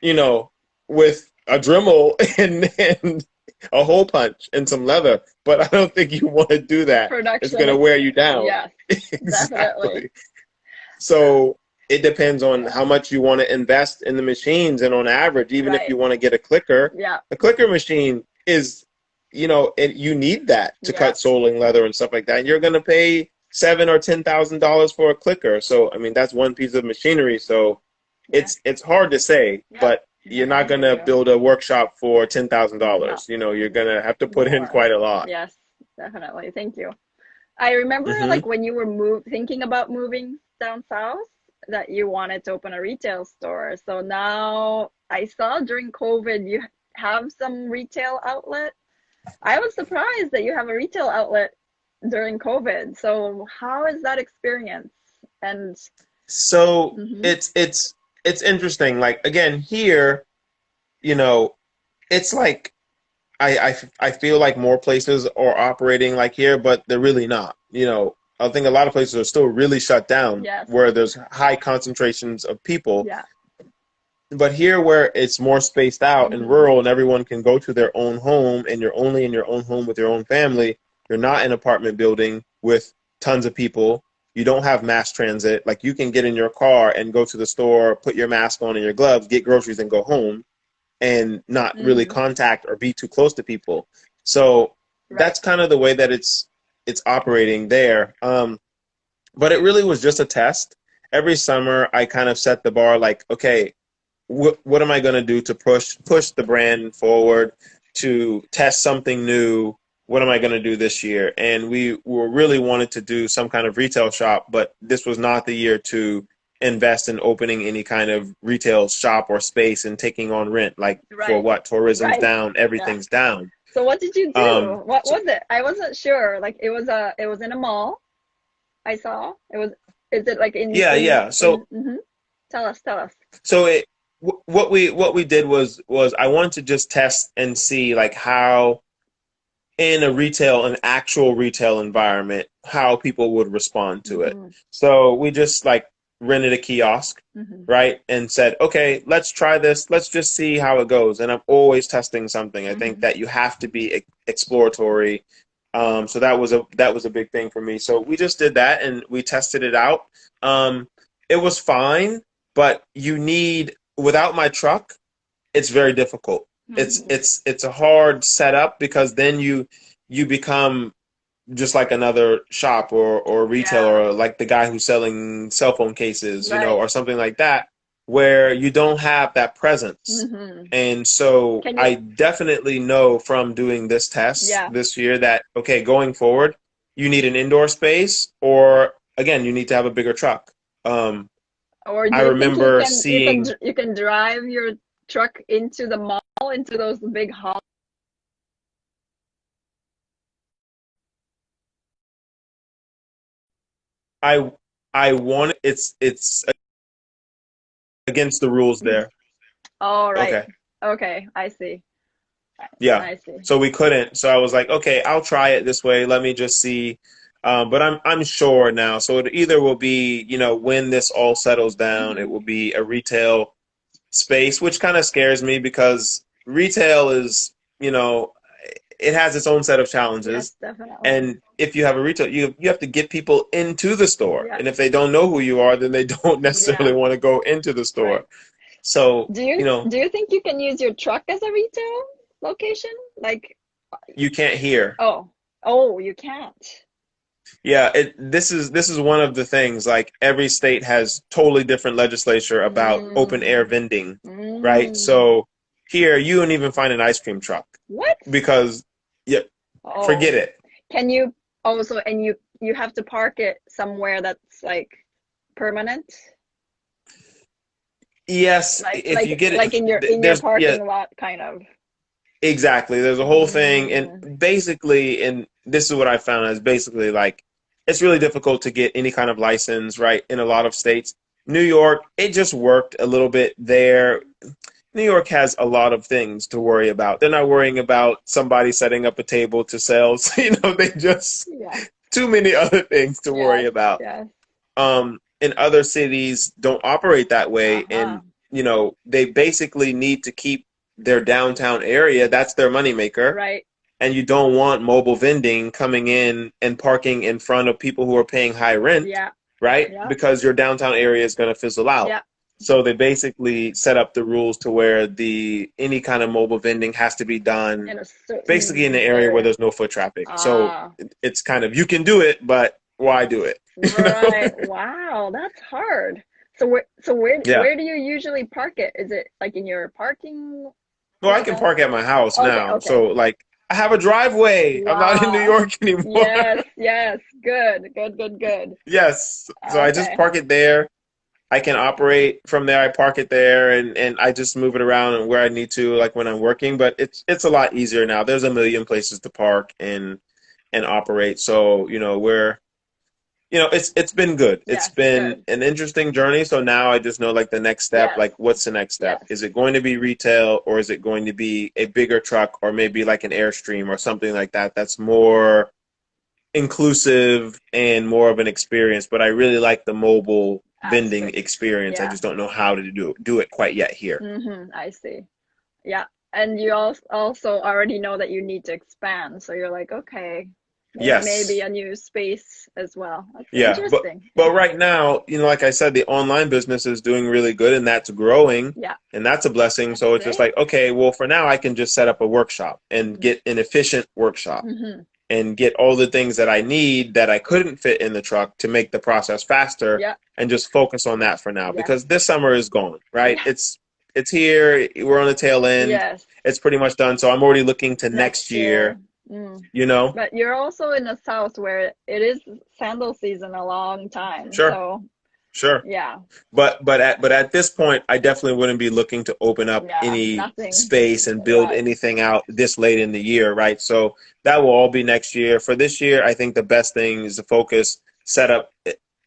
you know, with a Dremel and a hole punch and some leather, but I don't think you want to do that. It's Production going to is wear you down. yes, definitely. Exactly. So it depends on Yeah. how much you want to invest in the machines. And on average, even if Right. you want to get Yeah. a clicker machine is, you need that to cut Yes. soling leather and stuff like that. And you're going to pay $7,000 or $10,000 for a clicker. So, I mean, that's one piece of machinery. So Yeah. it's hard to say, Yeah. but you're No, I not going hear to you. build a workshop for No, $10,000. You're going to have to put in more. quite a lot. Yes, definitely. Thank you. I remember Hmm. like when you were thinking about moving down south that you wanted to open a retail store. So now I saw during COVID you have some retail outlet. I was surprised that you have a retail outlet during COVID. So how is that experience? And So mhm, it's interesting. Like again, here, you know, it's like I feel like more places are operating like here, but they're really not. I think a lot of places are still really shut down yes, where there's high concentrations of people. yeah, But here, where it's more spaced out and hmm rural, and everyone can go to their own home, and you're only in your own home with your own family, you're not in an apartment building with tons of people. You don't have mass transit. Like you can get in your car and go to the store, put your mask on and your gloves, get groceries, and go home and not really mm, contact or be too close to people. So right, that's kind of the way that it's operating there. But it really was just a test. Every summer, I kind of set the bar like, okay, what am I going to do to push the brand forward, to test something new? What am I going to do this year? And we were really wanted to do some kind of retail shop, but this was not the year to invest in opening any kind of retail shop or space and taking on rent. Like for right, what? Tourism's right, down, yeah. everything's down. So what did you Um, do? What so was it? I wasn't sure. Like it was in a mall. I saw. It was is it like yeah, yeah. in mhm. Tell us. So what we did was I wanted to just test and see like how in an actual retail environment, how people would respond to it. Mm-hmm. So we just like rented a kiosk, Mm-hmm. right? And said, okay, let's try this. Let's just see how it goes. And I'm always testing something. I think Mm-hmm. that you have to be exploratory. So that was a big thing for me. So we just did that and we tested it out. It was fine, but without my truck, it's very difficult. It's Mm-hmm. it's it's a hard setup because then you become just like another shop or retailer, Yeah. or like the guy who's selling cell phone cases, you know, Right. or something like that, where you don't have that presence. Mm-hmm. And so Can you? I definitely know from doing this test Yeah. this year that, okay, going forward, you need an indoor space, or again, you need to have a bigger truck. Or do I you think remember seeing, you can drive your truck into the mall, into those big halls? I I want it's against the rules there. All right. Okay. Okay, I see. Yeah. I see. So we couldn't. So I was like, okay, I'll try it this way. Let me just see. But I'm sure now. So it either will be, you know, when this all settles down, it Hmm. will be a retail space, which kind of scares me because retail is, you know, it has its own set of challenges. Yes, definitely. And if you have a retail, you have to get people into the store. Yeah. And if they don't know who you are, then they don't necessarily Yeah. want to go into the store. Right. So, you know, Do you think you can use your truck as a retail location? Like, you can't hear. oh, oh, you can't. Yeah, this is one of the things, like every state has totally different legislature about open air Mm, vending, right? mm. So here you don't even find an ice cream truck What? because yeah, forget Oh, it. can you also, and you have to park it somewhere that's like permanent? Yes, if you get Like it, in your there's yeah, parking lot kind of. exactly. There's a whole thing, Mm, and basically, and this is what I found is basically like it's really difficult to get any kind of license, right, in a lot of states. New York, it just worked a little bit there. New York has a lot of things to worry about. They're not worrying about somebody setting up a table to sell. So, you know, they just yeah. too many other things to worry Yes, about. yes. And other cities don't operate that way, Uh-huh. and you know, they basically need to keep their downtown area. That's their moneymaker, Right. and you don't want mobile vending coming in and parking in front of people who are paying high rent, Yeah. right? Yeah. Because your downtown area is going to fizzle out. Yeah. So they basically set up the rules to where the any kind of mobile vending has to be done In a basically in the certain area where area. there's no foot traffic. So Ah, it's kind of you can do it, but why do it? You know? right. Wow, that's hard. Yeah. Where do you usually park it? Is it like in your parking Well, I can park at my house Okay, now. okay. So like I have a driveway. I'm not in New Wow. York anymore. Yes, yes. Good, good, good, good. Yes. So I just Okay. park it there. I can operate from there. I park it there and I just move it around and where I need to, like when I'm working. But it's a lot easier now. There's a million places to park and operate. So, you know, it's been good. It's Yes, been good. an interesting journey. So now I just know like the next step, Yes, like what's the next step? yes. Is it going to be retail or is it going to be a bigger truck or maybe like an Airstream or something like that that's more inclusive and more of an experience? But I really like the mobile vending Aspect. experience. I Yeah. just don't know how to do it quite yet here. Mm-hmm. I see. Yeah. And you also already know that you need to expand. So you're like, okay, maybe Yes. a new space as well. That's Yeah, interesting. but Yeah. right now, you know, like I said, the online business is doing really good and that's growing Yeah. and that's a blessing. That's So it's just great. like, okay, well, for now I can just set up a workshop and get an efficient workshop Mm-hmm. and get all the things that I need that I couldn't fit in the truck to make the process faster Yeah. and just focus on that for now Yes. because this summer is gone, right? Yeah. It's here, we're on the tail end. Yes. It's pretty much done. So I'm already looking to next Next year, year. Mm. you know? But you're also in the south where it is sandal season a long time. Sure, So sure. yeah. But at this point, I definitely wouldn't be looking to open up Yeah. any Nothing. space and build Right. anything out this late in the year, right? So that will all be next year. For this year, I think the best thing is to focus, set up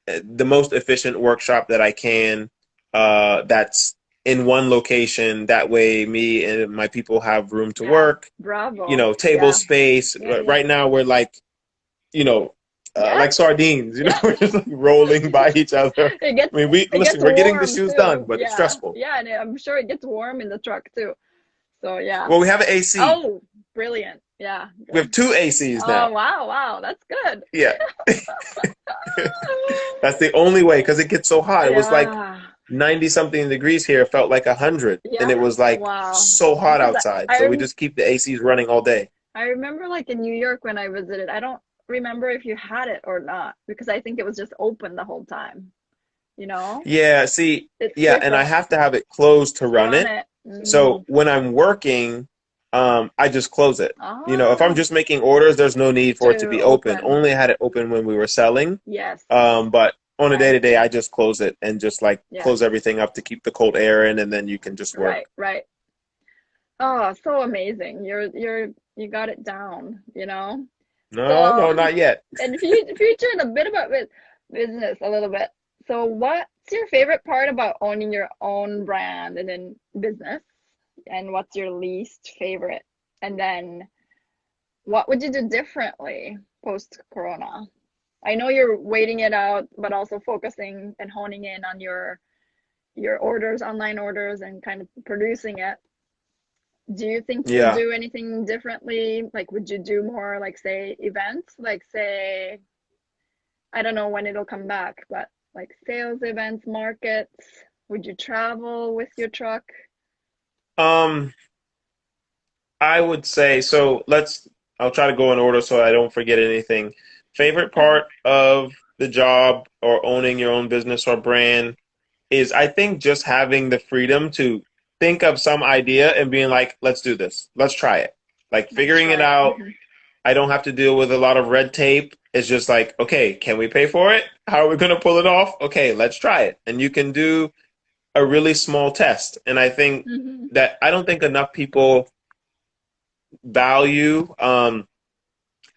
the most efficient workshop that I can. That's in one location. That way, me and my people have room to Yeah. work. You Bravo. know, table Yeah. space. Yeah. Yeah. Right now, we're like, you know, Yeah. like sardines, you know, Yeah. we're just like rolling by each other. I mean, It gets we're getting the warm shoes done, too. but it's Yeah. stressful. Yeah, and I'm sure it gets warm in the truck too. So yeah. Well, we have an AC. Oh, brilliant. Yeah, We have good. two ACs Oh, now. wow, wow. That's good. Yeah. That's the only way because it gets so hot. It was like Yeah. 90 something degrees here. It felt like 100. And it Yeah. was like Wow. so hot Because outside. I So we rem just keep the ACs running all day. I remember like in New York when I visited, I don't remember if you had it or not, because I think it was just open the whole time, you know? Yeah, see, It's yeah, and I different. have to have it closed to To run run it. it. So when I'm working, I just close it. You know, if I'm Ah, just making orders, there's no need for it to to be open. open. Only had it open when we were selling. Yes, But on a I day-to-day, see. I just close it and just like Yes, close everything up to keep the cold air in, and then you can just work. right, right. Oh, so amazing. You got it down, you know? No, So, no, not yet. and featuring a bit about business a little bit. So, what's your favorite part about owning your own brand and then business? And what's your least favorite? And then, what would you do differently post-corona? I know you're waiting it out, but also focusing and honing in on your orders, online orders, and kind of producing it. Do you think you would Yeah. do anything differently? Like, would you do more, like, say, events? Like, say, I don't know when it'll come back, but like sales events, markets, would you travel with your truck? Um, I would say so. I'll try to go in order so I don't forget anything. Favorite part of the job or owning your own business or brand is I think just having the freedom to think of some idea and being like, let's do this. Let's try it. Like Let's figuring it try it. out. I don't have to deal with a lot of red tape. It's just like, okay, can we pay for it? How are we going to pull it off? Okay, let's try it. And you can do a really small test. And I think Mm-hmm. that I don't think enough people value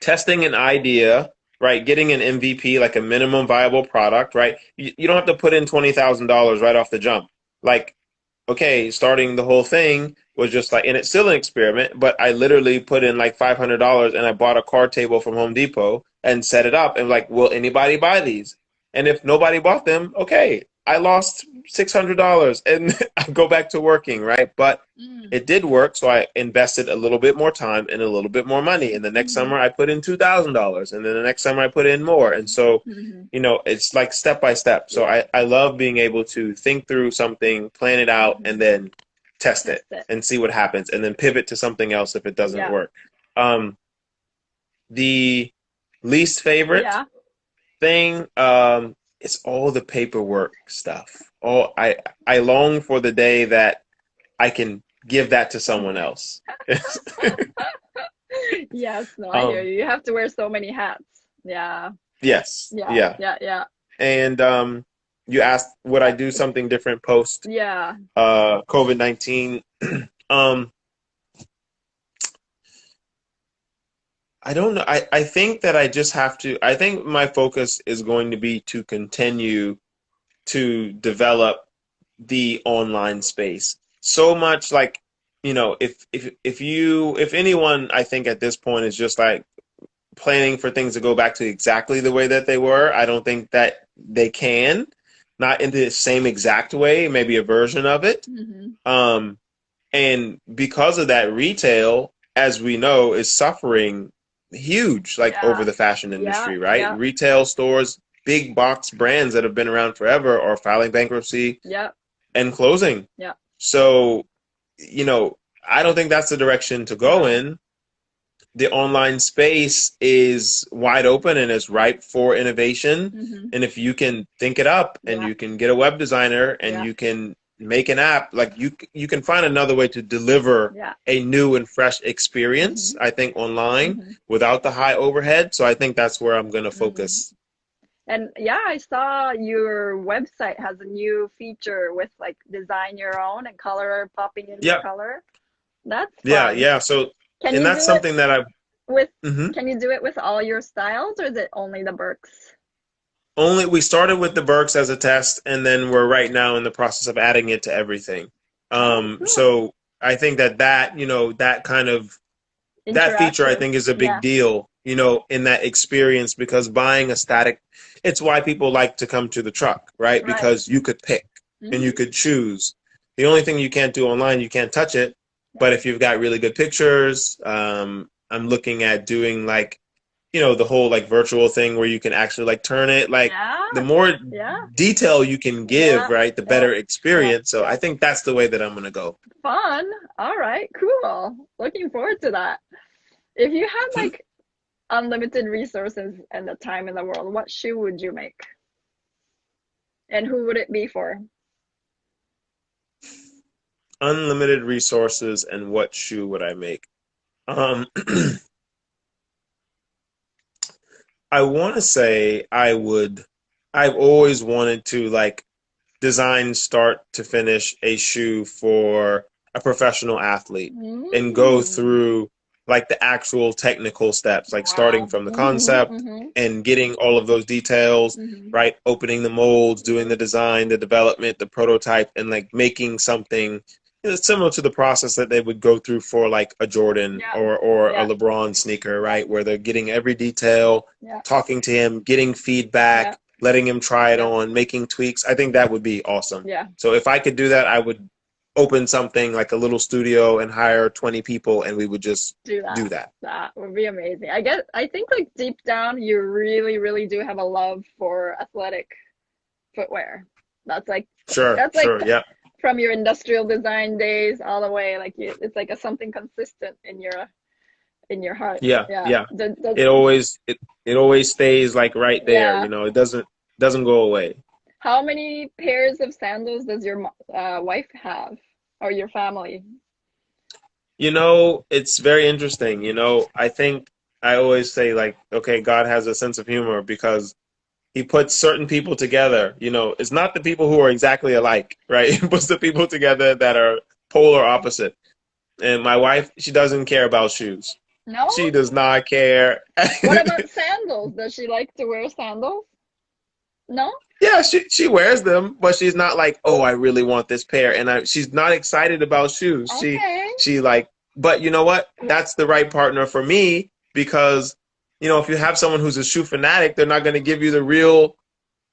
testing an idea, right? Getting an MVP, like a minimum viable product, right? You don't have to put in $20,000 right off the jump. Like, okay, starting the whole thing was just like, and it's still an experiment, but I literally put in like $500 and I bought a card table from Home Depot and set it up and like, will anybody buy these? And if nobody bought them, okay, I lost $600 and I go back to working, right? But Mm. it did work, so I invested a little bit more time and a little bit more money. And the next Mm-hmm. summer I put in $2,000, and then the next summer I put in more. And so, Mm-hmm. you know, it's like step by step. So Yeah. I love being able to think through something, plan it out, Mm-hmm. and then test it Test it. and see what happens, and then pivot to something else if it doesn't Yeah. work. The least favorite Yeah. thing, it's all the paperwork stuff. All I long for the day that I can give that to someone else. Yes, no, I hear um, you. You have to wear so many hats. Yeah. yes, Yeah. yeah. Yeah. Yeah. And you asked would I do something different post Yeah. COVID-19? um, I don't know. I think that I just have to. I think my focus is going to be to continue to develop the online space. So much like, you know, if anyone I think at this point is just like planning for things to go back to exactly the way that they were, I don't think that they can. Not in the same exact way, maybe a version of it. Mm-hmm. Um, and because of that, retail, as we know, is suffering huge, like over Yeah. the fashion Yeah. industry, right? Yeah. Retail stores, big box brands that have been around forever are filing bankruptcy Yeah. and closing. Yeah. So, you know, I don't think that's the direction to go No. in. The online space is wide open and is ripe for innovation. Mm-hmm. And if you can think it up and Yeah. you can get a web designer and Yeah. you can make an app, like you can find another way to deliver Yeah. a new and fresh experience, Mm-hmm. I think, online Mm-hmm. without the high overhead. So I think that's where I'm going to Mm-hmm. focus. And yeah, I saw your website has a new feature with like design your own and color popping in the Yeah, color. That's yeah, fun. yeah. So, Can and you that's do it something that I've, with mhm. can you do it with all your styles or is it only the Birks? Only we started with the Berks as a test, and then we're right now in the process of adding it to everything. Oh, cool. So I think that you know that kind of that feature I Interactive. think is a big Yeah. deal, you know, in that experience because buying a static, it's why people like to come to the truck, right? Right. Because you could pick and you Mm-hmm. could choose. The only thing you can't do online, you can't touch it. Yeah. But if you've got really good pictures, I'm looking at doing like, you know, the whole like virtual thing where you can actually like turn it. Like Yeah. the more Yeah. detail you can give, Yeah. right, the Yeah. better Yeah. experience. So I think that's the way that I'm gonna go. Fun. All right. Cool. Looking forward to that. If you had like unlimited resources and the time in the world, what shoe would you make? And who would it be for? Unlimited resources, and what shoe would I make? Um, I want to say I've always wanted to like design start to finish a shoe for a professional athlete and go through like the actual technical steps, like starting Wow. from the concept and getting all of those details, right? Opening the molds, doing the design, the development, the prototype, and like making something similar to the process that they would go through for like a Jordan or a LeBron sneaker, right? Where they're getting every detail, talking to him, getting feedback, letting him try it on, making tweaks. I think that would be awesome. Yeah. So if I could do that, I would open something like a little studio and hire 20 people, and we would just do that. That would be amazing. I think like deep down, you really, really do have a love for athletic footwear. That's like yeah. From your industrial design days all the way, like it's like something consistent in your heart. Yeah. It always stays like right there. Yeah. You know, it doesn't go away. How many pairs of sandals does your wife have, or your family? You know, it's very interesting. You know, I think I always say like, okay, God has a sense of humor because he puts certain people together. You know, it's not the people who are exactly alike, right? He puts the people together that are polar opposite. And my wife, she doesn't care about shoes. No? She does not care. What about sandals? Does she like to wear sandals? No? Yeah, she wears them, but she's not like, oh, I really want this pair. And she's not excited about shoes. Okay. She like, but you know what? That's the right partner for me because, you know, if you have someone who's a shoe fanatic, they're not going to give you the real,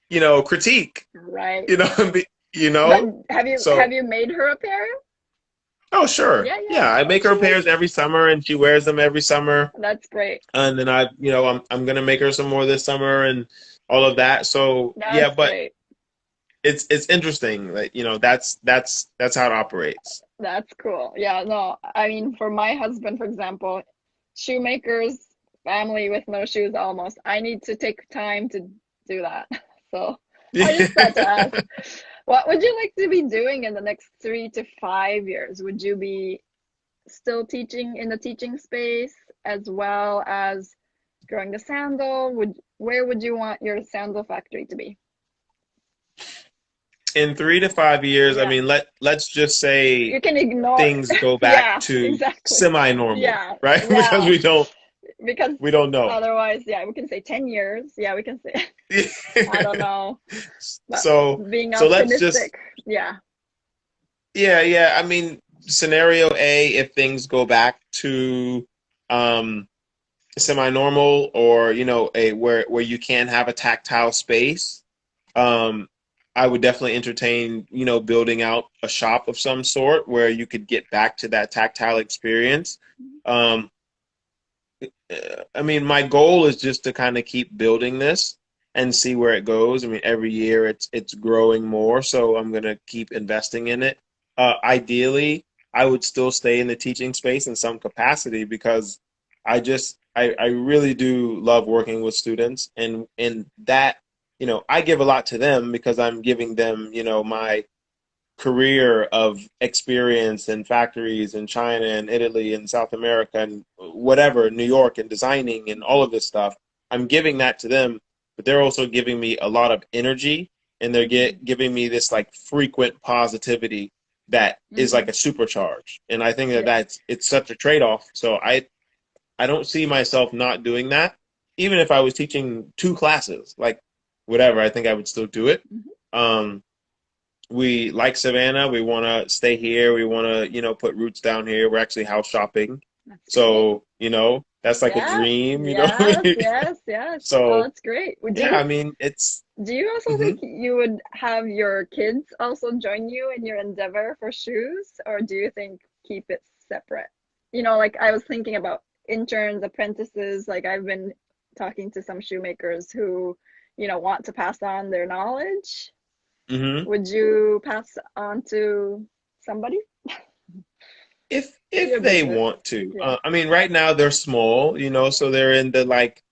you know, critique. Right. You know, But have you made her a pair? Oh, sure. Yeah, I make her pairs every summer and she wears them every summer. That's great. And then I'm going to make her some more this summer and all of that. So, but great. It's interesting that, you know, that's how it operates. That's cool. Yeah, no, I mean, for my husband, for example, shoemakers, family with no shoes almost. I need to take time to do that. So I just had to ask, what would you like to be doing in the next 3 to 5 years? Would you be still teaching in the teaching space as well as growing the sandal? Where would you want your sandal factory to be? In 3 to 5 years, I mean, let's just say you can ignore things go back to semi-normal, right? Because we don't know. Otherwise, we can say 10 years. Yeah, we can say. I don't know. But so being optimistic, let's Yeah. I mean, scenario A, if things go back to semi-normal, or you know, where you can have a tactile space, I would definitely entertain, you know, building out a shop of some sort where you could get back to that tactile experience. I mean, my goal is just to kind of keep building this and see where it goes. I mean, every year it's growing more, so I'm going to keep investing in it. Ideally, I would still stay in the teaching space in some capacity because I really do love working with students, and that, you know, I give a lot to them because I'm giving them, you know, my career of experience in factories in China and Italy and South America and whatever, New York, and designing and all of this stuff. I'm giving that to them, but they're also giving me a lot of energy, and they're giving me this like frequent positivity that is like a supercharge. And I think it's such a trade-off. So I don't see myself not doing that. Even if I was teaching 2 classes, like whatever, I think I would still do it. We like Savannah. We want to stay here. We want to, you know, put roots down here. We're actually house shopping. So, you know, that's like a dream, you know? Yes. So that's great. I mean, it's... Do you also think you would have your kids also join you in your endeavor for shoes? Or do you think keep it separate? You know, like I was thinking about interns, apprentices. Like I've been talking to some shoemakers who, you know, want to pass on their knowledge. Would you pass on to somebody? if they want to. Yeah. I mean, right now they're small, so they're in the like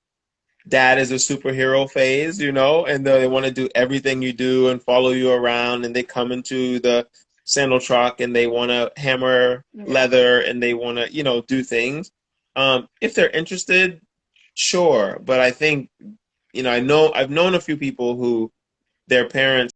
dad is a superhero phase, and they want to do everything you do and follow you around, and they come into the sandal truck and they want to hammer leather and they want to, do things. If they're interested, sure. But I think, I've known a few people who their parents